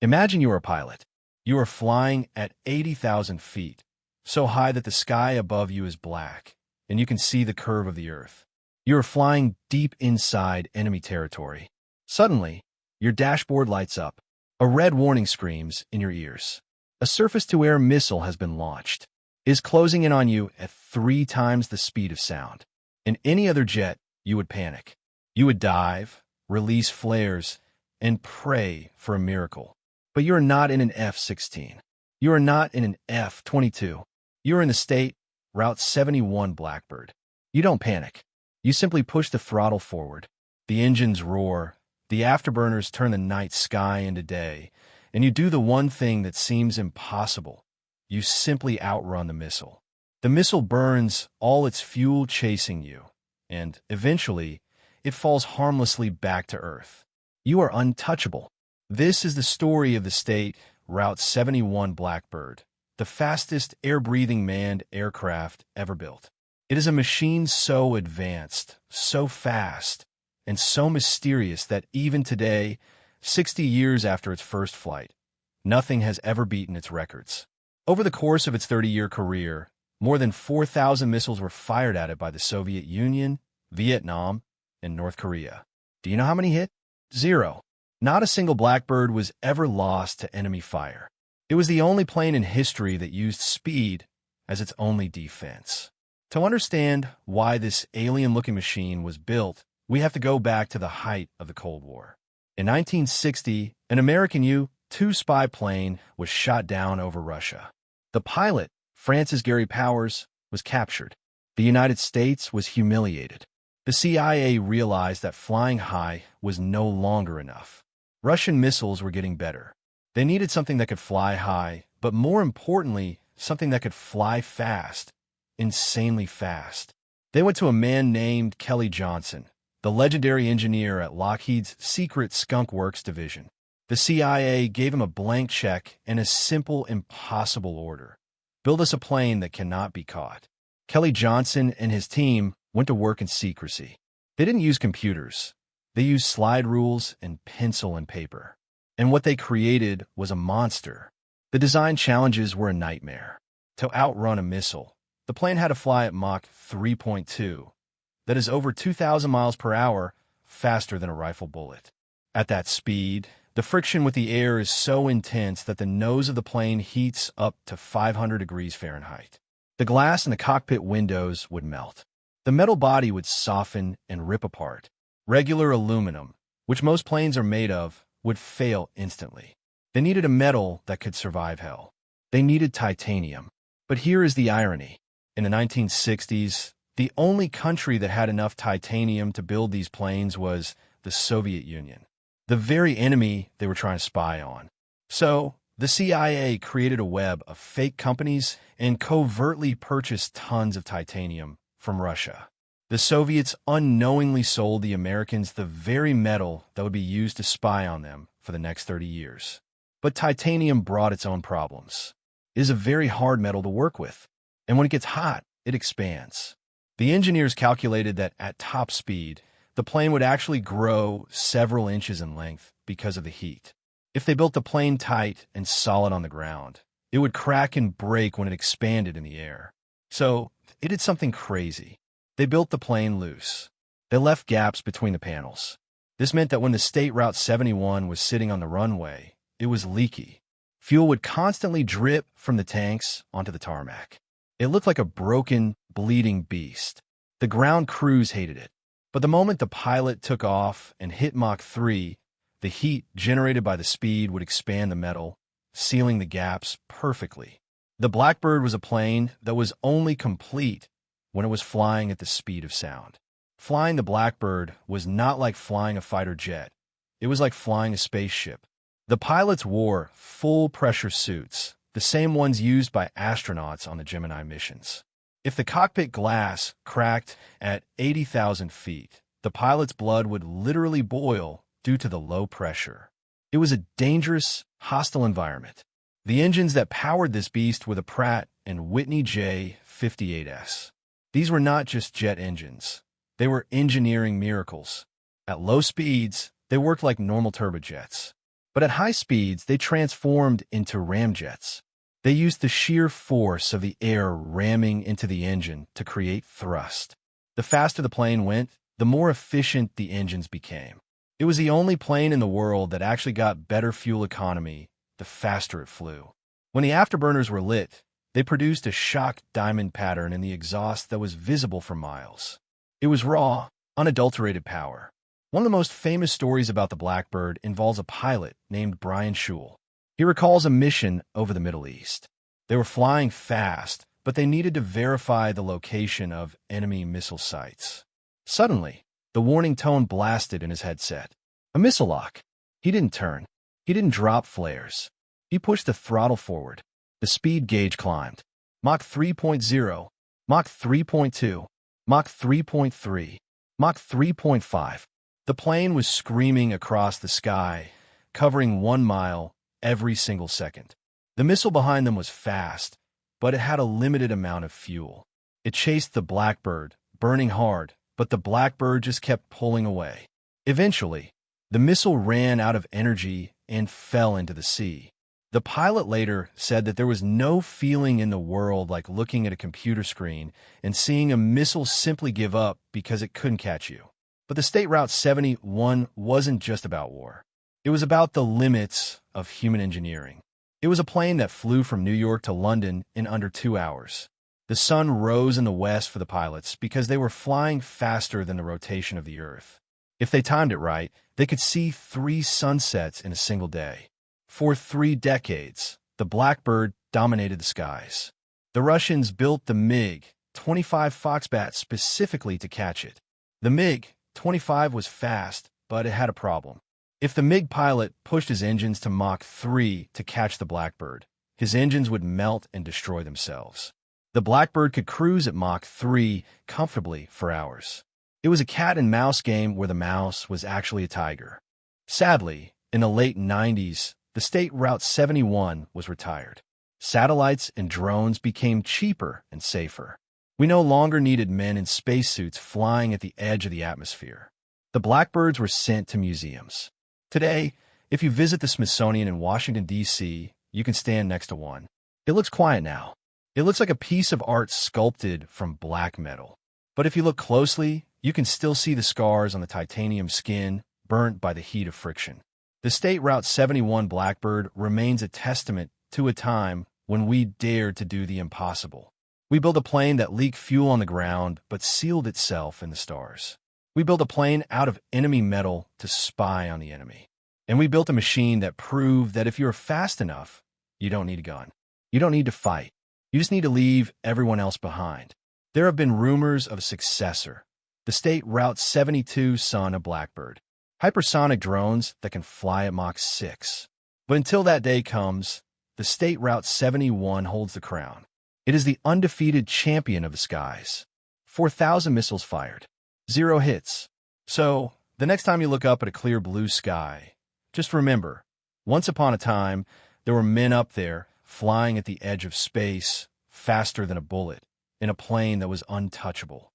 Imagine you are a pilot. You are flying at 80,000 feet, so high that the sky above you is black, and you can see the curve of the earth. You are flying deep inside enemy territory. Suddenly, your dashboard lights up. A red warning screams in your ears. A surface-to-air missile has been launched. It is closing in on you at 3 times the speed of sound. In any other jet, you would panic. You would dive, release flares, and pray for a miracle. But you are not in an F-16. You are not in an F-22. You are in the state Route 71 Blackbird. You don't panic. You simply push the throttle forward. The engines roar. The afterburners turn the night sky into day. And you do the one thing that seems impossible. You simply outrun the missile. The missile burns all its fuel chasing you. And, eventually, it falls harmlessly back to Earth. You are untouchable. This is the story of the state Route 71 Blackbird, the fastest air-breathing manned aircraft ever built. It is a machine so advanced, so fast, and so mysterious that even today, 60 years after its first flight, nothing has ever beaten its records. Over the course of its 30-year career, more than 4,000 missiles were fired at it by the Soviet Union, Vietnam, and North Korea. Do you know how many hit? 0. Not a single Blackbird was ever lost to enemy fire. It was the only plane in history that used speed as its only defense. To understand why this alien-looking machine was built, we have to go back to the height of the Cold War. In 1960, an American U-2 spy plane was shot down over Russia. The pilot, Francis Gary Powers, was captured. The United States was humiliated. The CIA realized that flying high was no longer enough. Russian missiles were getting better. They needed something that could fly high, but more importantly, something that could fly fast, insanely fast. They went to a man named Kelly Johnson, the legendary engineer at Lockheed's secret Skunk Works division. The CIA gave him a blank check and a simple, impossible order. Build us a plane that cannot be caught. Kelly Johnson and his team went to work in secrecy. They didn't use computers. They used slide rules and pencil and paper. And what they created was a monster. The design challenges were a nightmare. To outrun a missile, the plane had to fly at Mach 3.2. That is over 2,000 miles per hour, faster than a rifle bullet. At that speed, the friction with the air is so intense that the nose of the plane heats up to 500 degrees Fahrenheit. The glass in the cockpit windows would melt. The metal body would soften and rip apart. Regular aluminum, which most planes are made of, would fail instantly. They needed a metal that could survive hell. They needed titanium. But here is the irony. In the 1960s, the only country that had enough titanium to build these planes was the Soviet Union, the very enemy they were trying to spy on. So, the CIA created a web of fake companies and covertly purchased tons of titanium from Russia. The Soviets unknowingly sold the Americans the very metal that would be used to spy on them for the next 30 years. But titanium brought its own problems. It is a very hard metal to work with, and when it gets hot, it expands. The engineers calculated that at top speed, the plane would actually grow several inches in length because of the heat. If they built the plane tight and solid on the ground, it would crack and break when it expanded in the air. So, it did something crazy. They built the plane loose. They left gaps between the panels. This meant that when the State Route 71 was sitting on the runway, it was leaky. Fuel would constantly drip from the tanks onto the tarmac. It looked like a broken, bleeding beast. The ground crews hated it. But the moment the pilot took off and hit Mach 3, the heat generated by the speed would expand the metal, sealing the gaps perfectly. The Blackbird was a plane that was only complete when it was flying at the speed of sound. Flying the Blackbird was not like flying a fighter jet. It was like flying a spaceship. The pilots wore full-pressure suits, the same ones used by astronauts on the Gemini missions. If the cockpit glass cracked at 80,000 feet, the pilot's blood would literally boil due to the low pressure. It was a dangerous, hostile environment. The engines that powered this beast were the Pratt and Whitney J58S. These were not just jet engines. They were engineering miracles. At low speeds, they worked like normal turbojets. But at high speeds, they transformed into ramjets. They used the sheer force of the air ramming into the engine to create thrust. The faster the plane went, the more efficient the engines became. It was the only plane in the world that actually got better fuel economy the faster it flew. When the afterburners were lit, they produced a shock diamond pattern in the exhaust that was visible for miles. It was raw, unadulterated power. One of the most famous stories about the Blackbird involves a pilot named Brian Schul. He recalls a mission over the Middle East. They were flying fast, but they needed to verify the location of enemy missile sites. Suddenly, the warning tone blasted in his headset. A missile lock. He didn't turn. He didn't drop flares. He pushed the throttle forward. The speed gauge climbed. Mach 3.0, Mach 3.2, Mach 3.3, Mach 3.5. The plane was screaming across the sky, covering 1 mile every single second. The missile behind them was fast, but it had a limited amount of fuel. It chased the Blackbird, burning hard, but the Blackbird just kept pulling away. Eventually, the missile ran out of energy and fell into the sea. The pilot later said that there was no feeling in the world like looking at a computer screen and seeing a missile simply give up because it couldn't catch you. But the State Route 71 wasn't just about war. It was about the limits of human engineering. It was a plane that flew from New York to London in under 2 hours. The sun rose in the west for the pilots because they were flying faster than the rotation of the Earth. If they timed it right, they could see 3 sunsets in a single day. For 3 decades, the Blackbird dominated the skies. The Russians built the MiG-25 Foxbat specifically to catch it. The MiG-25 was fast, but it had a problem. If the MiG pilot pushed his engines to Mach 3 to catch the Blackbird, his engines would melt and destroy themselves. The Blackbird could cruise at Mach 3 comfortably for hours. It was a cat-and-mouse game where the mouse was actually a tiger. Sadly, in the late 90s, the State Route 71 was retired. Satellites and drones became cheaper and safer. We no longer needed men in spacesuits flying at the edge of the atmosphere. The Blackbirds were sent to museums. Today, if you visit the Smithsonian in Washington, D.C., you can stand next to one. It looks quiet now. It looks like a piece of art sculpted from black metal. But if you look closely, you can still see the scars on the titanium skin burnt by the heat of friction. The State Route 71 Blackbird remains a testament to a time when we dared to do the impossible. We built a plane that leaked fuel on the ground but sealed itself in the stars. We built a plane out of enemy metal to spy on the enemy. And we built a machine that proved that if you're fast enough, you don't need a gun. You don't need to fight. You just need to leave everyone else behind. There have been rumors of a successor, the State Route 72 son of Blackbird. Hypersonic drones that can fly at Mach 6. But until that day comes, the State Route 71 holds the crown. It is the undefeated champion of the skies. 4,000 missiles fired. 0 hits. So, the next time you look up at a clear blue sky, just remember, once upon a time, there were men up there flying at the edge of space faster than a bullet in a plane that was untouchable.